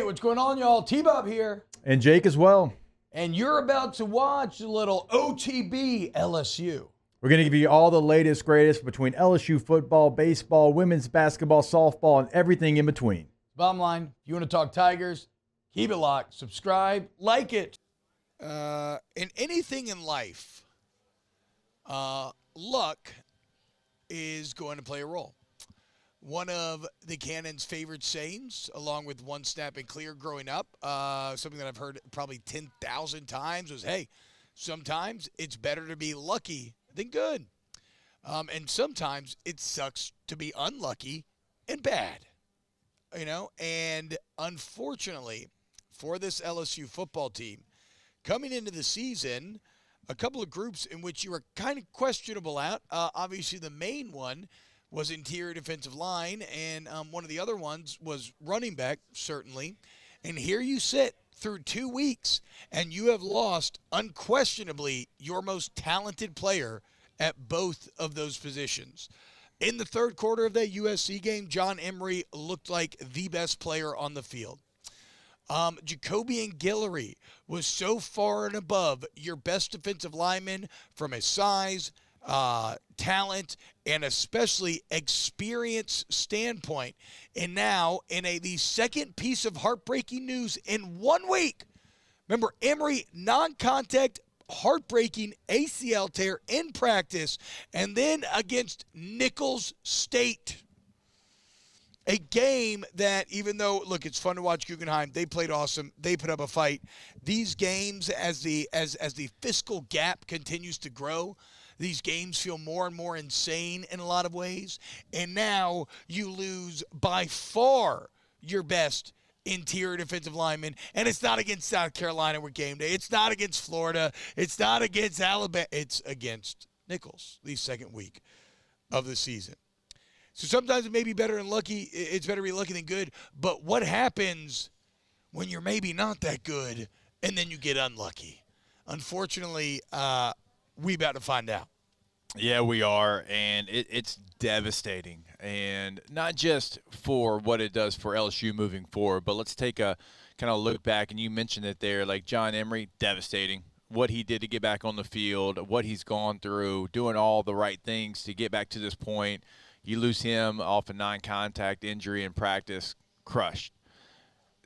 what's going on, y'all? T-Bob here. And Jake as well. And you're about to watch a little OTB LSU. We're going to give you all the latest, greatest between LSU football, baseball, women's basketball, softball, and everything in between. Bottom line, if you want to talk Tigers, keep it locked, subscribe, like it. In anything in life, luck is going to play a role. One of the Cannon's favorite sayings, along with one snap and clear growing up, something that I've heard probably 10,000 times was, hey, sometimes it's better to be lucky than good. And sometimes it sucks to be unlucky and bad. You know, and unfortunately for this LSU football team, coming into the season, a couple of groups in which you were kind of questionable at. Obviously, the main one was interior defensive line, and one of the other ones was running back, certainly. And here you sit through 2 weeks, and you have lost, unquestionably, your most talented player at both of those positions. In the third quarter of that USC game, John Emery looked like the best player on the field. Jacobian Guillory was so far and above your best defensive lineman from his size, talent, and especially experience standpoint. And now, in the second piece of heartbreaking news in 1 week, remember, Emery, non-contact, heartbreaking ACL tear in practice, and then against Nicholls State. A game that, even though, look, it's fun to watch Guggenheim. They played awesome. They put up a fight. These games, as the fiscal gap continues to grow, these games feel more and more insane in a lot of ways. And now you lose by far your best interior defensive lineman. And it's not against South Carolina with game day. It's not against Florida. It's not against Alabama. It's against Nicholls, the second week of the season. So sometimes it may be better and lucky. It's better to be lucky than good. But what happens when you're maybe not that good and then you get unlucky? Unfortunately, we about to find out. Yeah, we are, and it's devastating. And not just for what it does for LSU moving forward, but let's take a kind of look back, and you mentioned it there, like John Emery, devastating. What he did to get back on the field, what he's gone through, doing all the right things to get back to this point. You lose him off a non-contact injury in practice, crushed.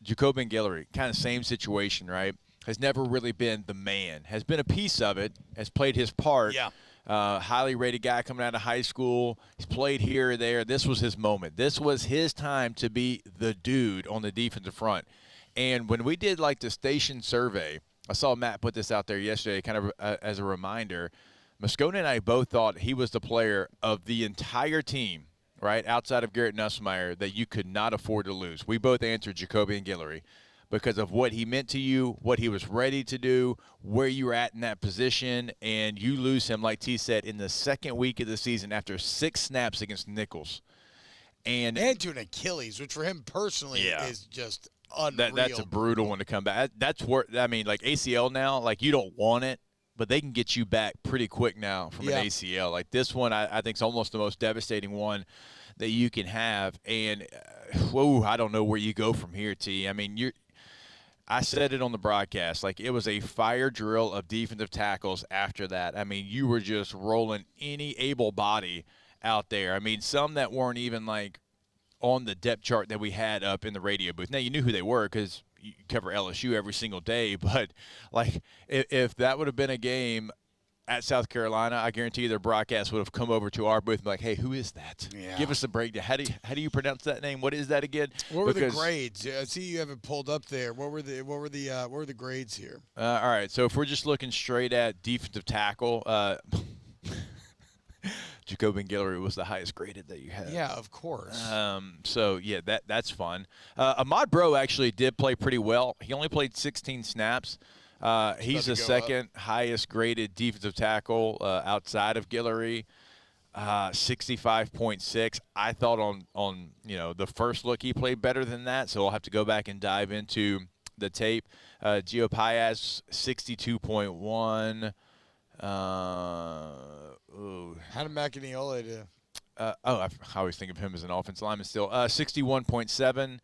Jacobian Guillory, kind of same situation, right? Has never really been the man. Has been a piece of it, has played his part. Yeah. Highly rated guy coming out of high school. He's played here or there. This was his moment. This was his time to be the dude on the defensive front. And when we did like the station survey, I saw Matt put this out there yesterday kind of as a reminder. Moscona and I both thought he was the player of the entire team, right, outside of Garrett Nussmeier, that you could not afford to lose. We both answered Jacobian Guillory because of what he meant to you, what he was ready to do, where you were at in that position, and you lose him, like T said, in the second week of the season after 6 snaps against Nicholls. And to an Achilles, which for him personally is just unreal. That's a brutal one to come back. That's where, I mean, like ACL now, like you don't want it, but they can get you back pretty quick now from an ACL. Like this one, I think is almost the most devastating one that you can have. And, whoa, I don't know where you go from here, T. I mean, I said it on the broadcast, like it was a fire drill of defensive tackles after that. I mean, you were just rolling any able body out there. I mean, some that weren't even like on the depth chart that we had up in the radio booth. Now, you knew who they were because you cover LSU every single day, but like if that would have been a game at South Carolina, I guarantee you their broadcast would have come over to our booth and be like, hey, who is that? Yeah. Give us a breakdown. How do you pronounce that name? What is that again? What were the grades? I see you have it pulled up there. What were the grades here? All right, so if we're just looking straight at defensive tackle, Jacobian Guillory was the highest graded that you had. Yeah, of course. So, yeah, that's fun. Ahmad Bro actually did play pretty well. He only played 16 snaps. He's the second highest graded defensive tackle outside of Guillory, 65.6. I thought on the first look he played better than that, so I'll have to go back and dive into the tape. Gio Piaz, 62.1. How did McAneola do? I always think of him as an offensive lineman still. 61.7.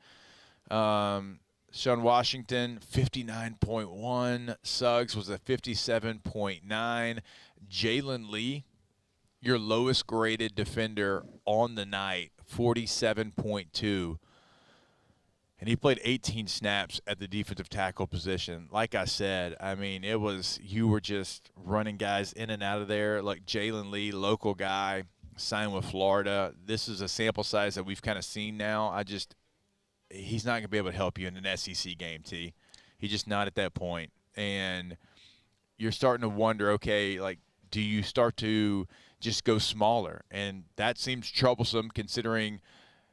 Sean Washington, 59.1. Suggs was a 57.9. Jalen Lee, your lowest graded defender on the night, 47.2. And he played 18 snaps at the defensive tackle position. Like I said, I mean, you were just running guys in and out of there. Like Jalen Lee, local guy, signed with Florida. This is a sample size that we've kind of seen now. He's not going to be able to help you in an SEC game, T. He's just not at that point. And you're starting to wonder, okay, like, do you start to just go smaller? And that seems troublesome considering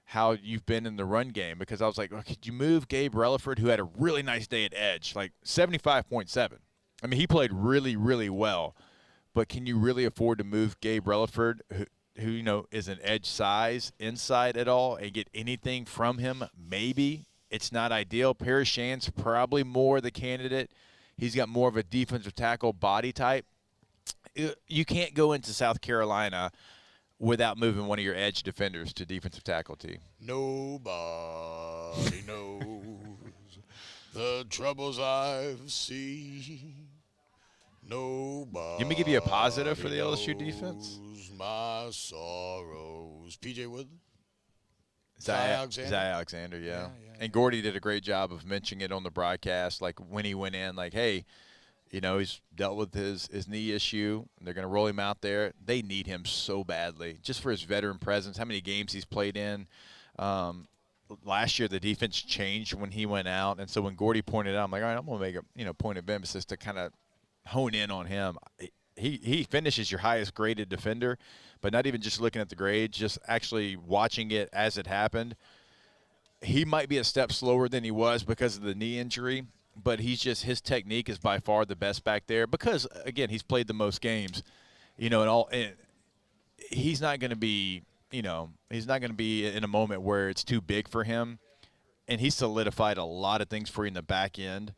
how you've been in the run game, because I was like, well, could you move Gabe Relaford, who had a really nice day at edge, like 75.7. I mean, he played really, really well. But can you really afford to move Gabe Relaford, who you know is an edge size inside at all, and get anything from him? Maybe. It's not ideal. Paris Shan's probably more the candidate. He's got more of a defensive tackle body type. You can't go into South Carolina without moving one of your edge defenders to defensive tackle, T. Nobody knows the troubles I've seen. Nobody. Let me give you a positive for the LSU defense. My sorrows. PJ Woodley? Zay Alexander, yeah. And Gordy did a great job of mentioning it on the broadcast, like when he went in, like, hey, you know, he's dealt with his knee issue. They're going to roll him out there. They need him so badly, just for his veteran presence, how many games he's played in. Last year, the defense changed when he went out. And so when Gordy pointed out, I'm like, all right, I'm going to make a point of emphasis to kind of hone in on him. He finishes your highest graded defender, but not even just looking at the grades, just actually watching it as it happened. He might be a step slower than he was because of the knee injury, but his technique is by far the best back there because, again, he's played the most games, you know, and he's not going to be, you know, he's not going to be in a moment where it's too big for him, and he solidified a lot of things for you in the back end,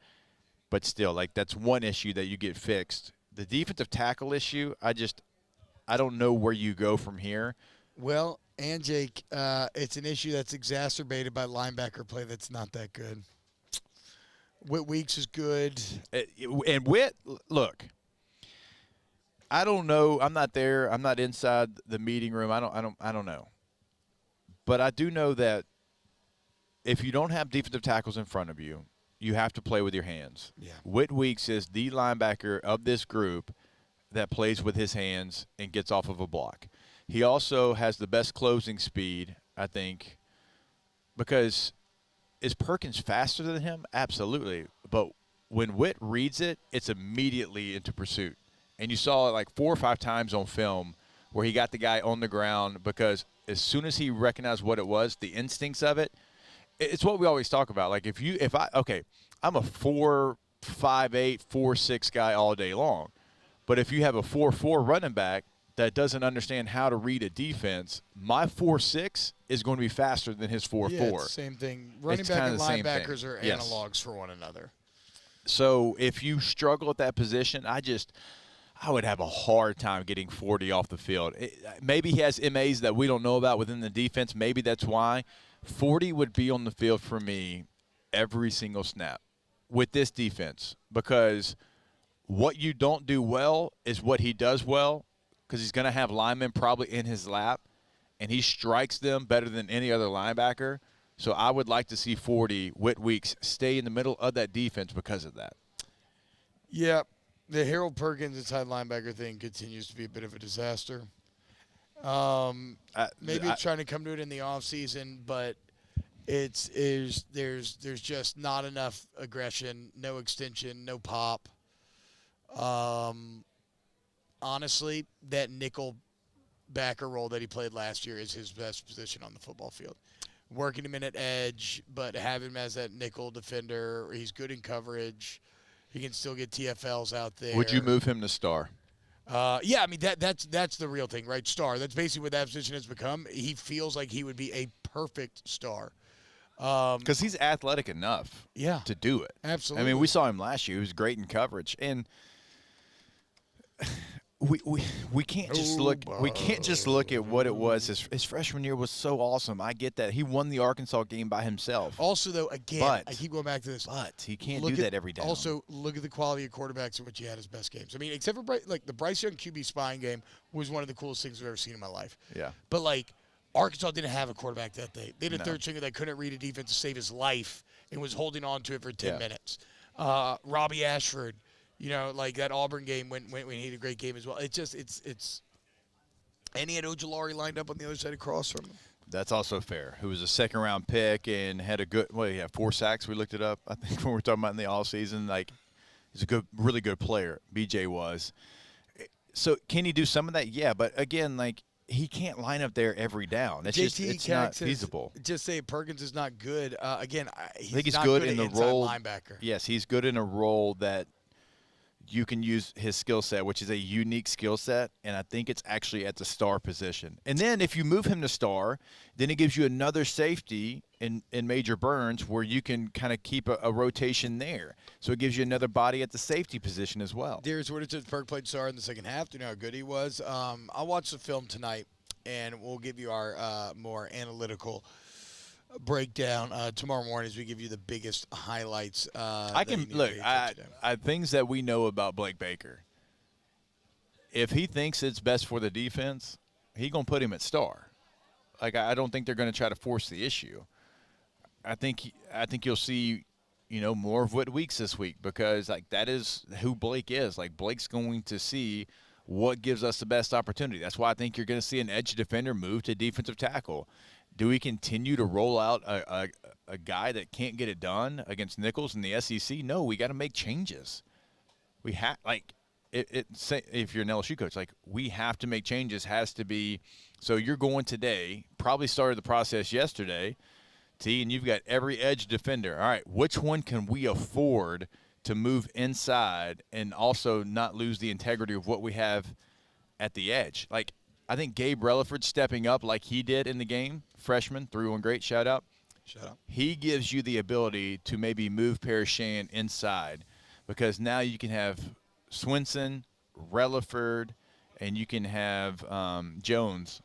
but still, like, that's one issue that you get fixed. The defensive tackle issue, I don't know where you go from here. Well, and Jake, it's an issue that's exacerbated by linebacker play that's not that good. Whit Weeks is good. And Whit, look, I don't know. I'm not there. I'm not inside the meeting room. I don't know. But I do know that if you don't have defensive tackles in front of you, you have to play with your hands. Yeah. Whit Weeks is the linebacker of this group that plays with his hands and gets off of a block. He also has the best closing speed, I think, because is Perkins faster than him? Absolutely. But when Whit reads it, it's immediately into pursuit. And you saw it like 4 or 5 times on film where he got the guy on the ground because as soon as he recognized what it was, the instincts of it, it's what we always talk about. Like I'm a 4'5", 4'6" guy all day long. But if you have a 4'4" running back that doesn't understand how to read a defense, my 4'6" is going to be faster than his 4'4". Yeah, it's the same thing. Running back and linebackers are analogs for one another. So if you struggle at that position, I would have a hard time getting 40 off the field. Maybe he has MAs that we don't know about within the defense. Maybe that's why. 40 would be on the field for me every single snap with this defense because what you don't do well is what he does well because he's going to have linemen probably in his lap, and he strikes them better than any other linebacker. So I would like to see 40, Whit Weeks, stay in the middle of that defense because of that. Yeah, the Harold Perkins inside linebacker thing continues to be a bit of a disaster. Maybe it's trying to come to it in the offseason, but there's just not enough aggression, no extension, no pop. Honestly, that nickel backer role that he played last year is his best position on the football field. Working him in at edge, but have him as that nickel defender. He's good in coverage. He can still get TFLs out there. Would you move him to star? Yeah, I mean that's the real thing, right? Star. That's basically what that position has become. He feels like he would be a perfect star. Because he's athletic enough to do it. Absolutely. I mean, we saw him last year. He was great in coverage. And we can't just look. We can't just look at what it was. His freshman year was so awesome. I get that. He won the Arkansas game by himself. Also, though, again, I keep going back to this. But he can't do that every day. Also, look at the quality of quarterbacks in which he had his best games. I mean, except for the Bryce Young QB spying game was one of the coolest things I've ever seen in my life. Yeah. But Arkansas didn't have a quarterback that day. They had a third stringer that couldn't read a defense to save his life and was holding on to it for 10 minutes. Robbie Ashford, that Auburn game when he had a great game as well. It's and he had Ojulari lined up on the other side across from him. That's also fair. Who was a second-round pick and had a good – he had 4 sacks. We looked it up, I think, when we were talking about in the offseason. He's a really good player. BJ was. So can he do some of that? Yeah, but, again, he can't line up there every down. It's not feasible. Just say Perkins is not good. Again, I think he's good in the role. Linebacker. Yes, he's good in a role that you can use his skill set, which is a unique skill set, and I think it's actually at the star position. And then if you move him to star, then it gives you another safety in Major Burns where you can kind of keep a rotation there. So it gives you another body at the safety position as well. Darius Woodard Perk played star in the second half. Do you know how good he was? I'll watch the film tonight, and we'll give you our more analytical breakdown tomorrow morning as we give you the biggest highlights. I things that we know about Blake Baker. If he thinks it's best for the defense, he's gonna put him at star. I don't think they're gonna try to force the issue. I think you'll see, more of Whit Weeks this week because that is who Blake is. Blake's going to see what gives us the best opportunity. That's why I think you're going to see an edge defender move to defensive tackle. Do we continue to roll out a guy that can't get it done against Nichols in the SEC? No, we got to make changes. We have if you're an LSU coach, we have to make changes. Has to be. So you're going today. Probably started the process yesterday, and you've got every edge defender. All right, which one can we afford to move inside and also not lose the integrity of what we have at the edge? I think Gabe Relaford stepping up like he did in the game, freshman, 3-1 great, shout out. He gives you the ability to maybe move Parashan inside because now you can have Swinson, Relaford, and you can have Jones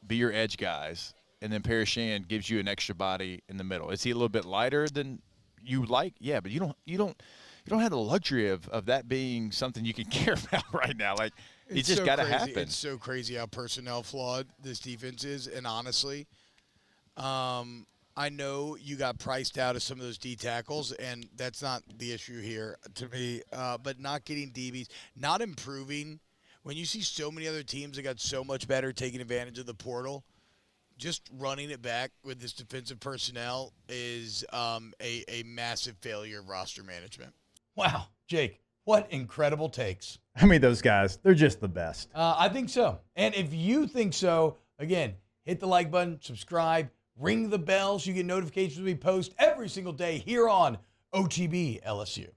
be your edge guys, and then Parashan gives you an extra body in the middle. Is he a little bit lighter than you like? Yeah, but you don't have the luxury of that being something you can care about right now. It's just got to happen. It's so crazy how personnel flawed this defense is. And honestly, I know you got priced out of some of those D tackles, and that's not the issue here to me. But not getting DBs, not improving. When you see so many other teams that got so much better taking advantage of the portal, just running it back with this defensive personnel is a massive failure of roster management. Wow, Jake, what incredible takes. I mean, those guys, they're just the best. I think so. And if you think so, again, hit the like button, subscribe, ring the bell so you get notifications when we post every single day here on OTB LSU.